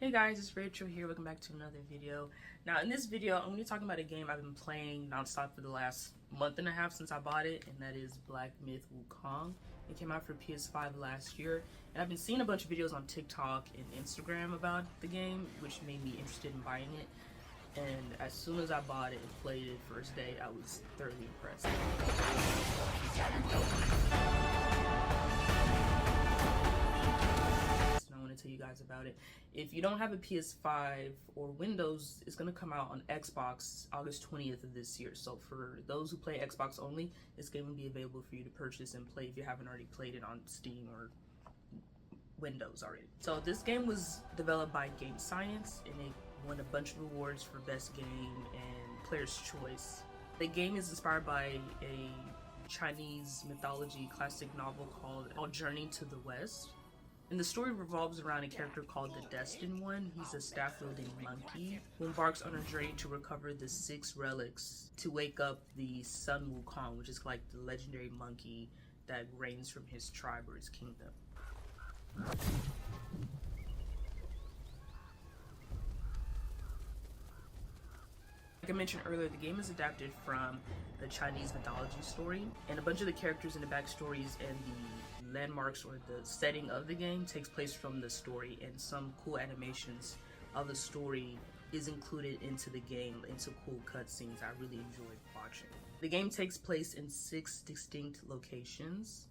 Hey guys, it's Rachel here. Welcome back to another video. Now in this video, I'm going to be talking about a game I've been playing nonstop for the last month and a half since I bought it, and that is Black Myth Wukong. It came out for PS5 last year, and I've been seeing a bunch of videos on TikTok and Instagram about the game, which made me interested in buying it. And as soon as I bought it and played it first day, I was thoroughly impressed. To tell you guys about it. If you don't have a PS5 or Windows, it's going to come out on Xbox August 20th of this year. So for those who play Xbox only, this game will be available for you to purchase and play if you haven't already played it on Steam or Windows already. So this game was developed by Game Science, and it won a bunch of awards for best game and player's choice. The game is inspired by a Chinese mythology classic novel called Journey to the West. And the story revolves around a character called the Destined One. He's a staff-wielding monkey who embarks on a journey to recover the 6 relics to wake up the Sun Wukong, which is like the legendary monkey that reigns from his tribe or his kingdom. Like I mentioned earlier, the game is adapted from the Chinese mythology story, and a bunch of the characters and the backstories and the landmarks or the setting of the game takes place from the story, and some cool animations of the story is included into the game, into cool cutscenes I really enjoyed watching. The game takes place in 6 distinct locations.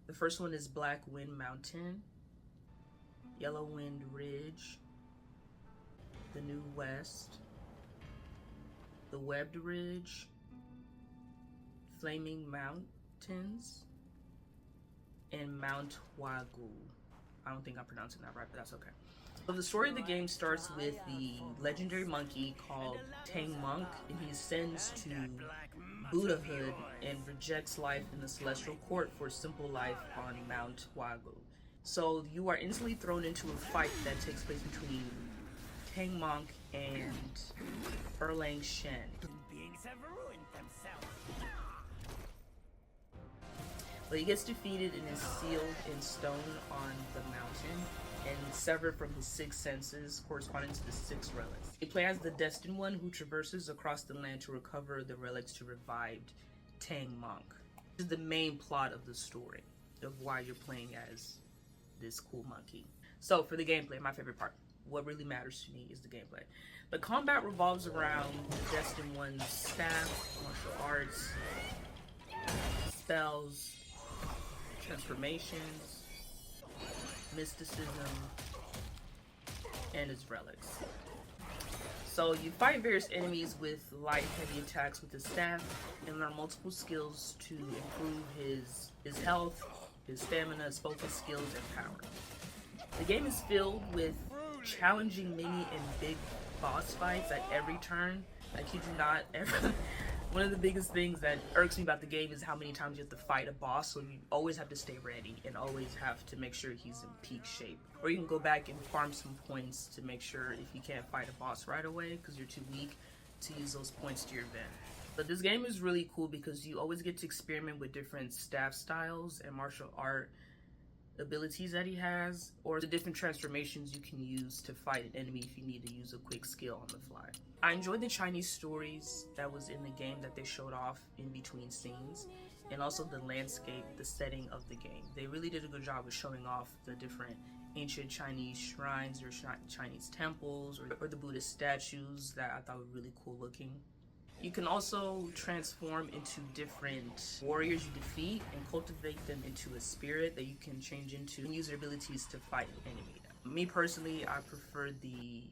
The first one is Black Wind Mountain, Yellow Wind Ridge, the New West, the Webbed Ridge, Flaming Mountains, and Mount Wagu. I don't think I'm pronouncing that right, but that's okay. So the story of the game starts with the legendary monkey called Tang Monk, and he ascends to Buddhahood and rejects life in the celestial court for a simple life on Mount Wagu. So you are instantly thrown into a fight that takes place between Tang Monk and Erlang Shen. Beings have ruined themselves. But he gets defeated and is sealed in stone on the mountain and severed from his 6 senses, corresponding to the 6 relics. You play as the Destined One who traverses across the land to recover the relics to revive Tang Monk. This is the main plot of the story of why you're playing as this cool monkey. So for the gameplay, my favorite part, what really matters to me is the gameplay. The combat revolves around the Destined One's staff, martial arts, spells, transformations, mysticism, and his relics. So you fight various enemies with light heavy attacks with his staff and learn multiple skills to improve his health, his stamina, his focus skills, and power. The game is filled with challenging mini and big boss fights at every turn. I kid you not, one of the biggest things that irks me about the game is how many times you have to fight a boss, so you always have to stay ready and always have to make sure he's in peak shape. Or you can go back and farm some points to make sure if you can't fight a boss right away because you're too weak to use those points to your advantage. But this game is really cool because you always get to experiment with different staff styles and martial art abilities that he has, or the different transformations you can use to fight an enemy if you need to use a quick skill on the fly. I enjoyed the Chinese stories that was in the game that they showed off in between scenes, and also the landscape, the setting of the game. They really did a good job of showing off the different ancient Chinese shrines or Chinese temples or the Buddhist statues that I thought were really cool looking. You can also transform into different warriors you defeat and cultivate them into a spirit that you can change into and use their abilities to fight an enemy. Me personally, I prefer the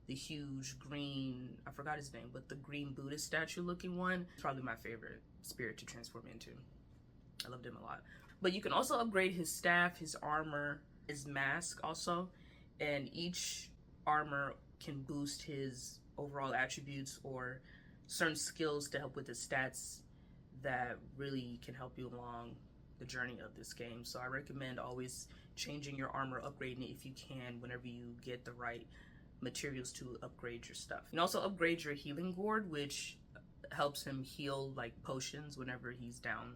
huge green, I forgot his name, but the green Buddhist statue looking one. It's probably my favorite spirit to transform into. I loved him a lot. But you can also upgrade his staff, his armor, his mask also, and each armor can boost his overall attributes or certain skills to help with the stats that really can help you along the journey of this game. So I recommend always changing your armor, upgrading it if you can whenever you get the right materials to upgrade your stuff. You can also upgrade your healing gourd, which helps him heal like potions whenever he's down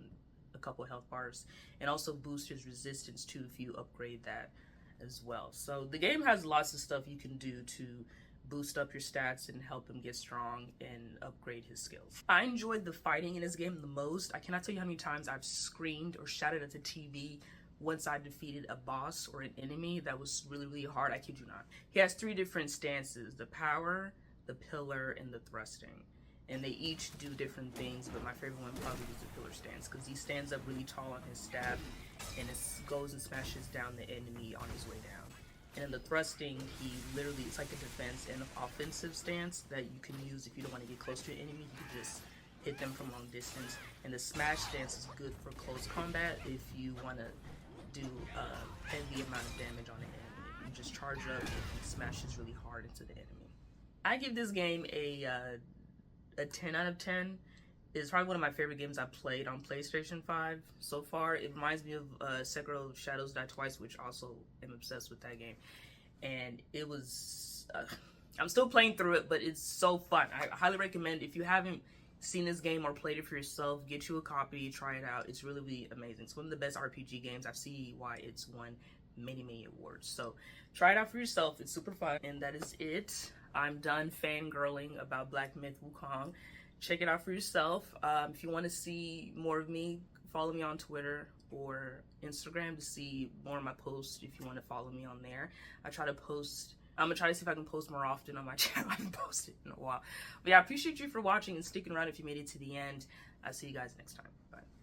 a couple health bars, and also boost his resistance too if you upgrade that as well. So the game has lots of stuff you can do to boost up your stats and help him get strong and upgrade his skills. I enjoyed the fighting in this game the most. I cannot tell you how many times I've screamed or shouted at the TV once I defeated a boss or an enemy that was really, really hard. I kid you not. He has 3 different stances: the power, the pillar, and the thrusting. And they each do different things, but my favorite one probably is the pillar stance, because he stands up really tall on his staff and it goes and smashes down the enemy on his way down. And in the thrusting, he literally, it's like a defense and an offensive stance that you can use if you don't want to get close to an enemy. You can just hit them from long distance. And the smash stance is good for close combat if you want to do a heavy amount of damage on an enemy. You just charge up and he smashes really hard into the enemy. I give this game a 10 out of 10. It's probably one of my favorite games I've played on PlayStation 5 so far. It reminds me of Sekiro Shadows Die Twice, which also am obsessed with that game. And it was, I'm still playing through it, but it's so fun. I highly recommend, if you haven't seen this game or played it for yourself, get you a copy, try it out. It's really, really amazing. It's one of the best RPG games. I see why it's won many, many awards. So try it out for yourself. It's super fun. And that is it. I'm done fangirling about Black Myth Wukong. Check it out for yourself. If you want to see more of me, follow me on Twitter or Instagram to see more of my posts. If you want to follow me on there, I try to post. I'm gonna try to see if I can post more often on my channel. I haven't posted in a while. But yeah, I appreciate you for watching and sticking around if you made it to the end. I'll see you guys next time. Bye.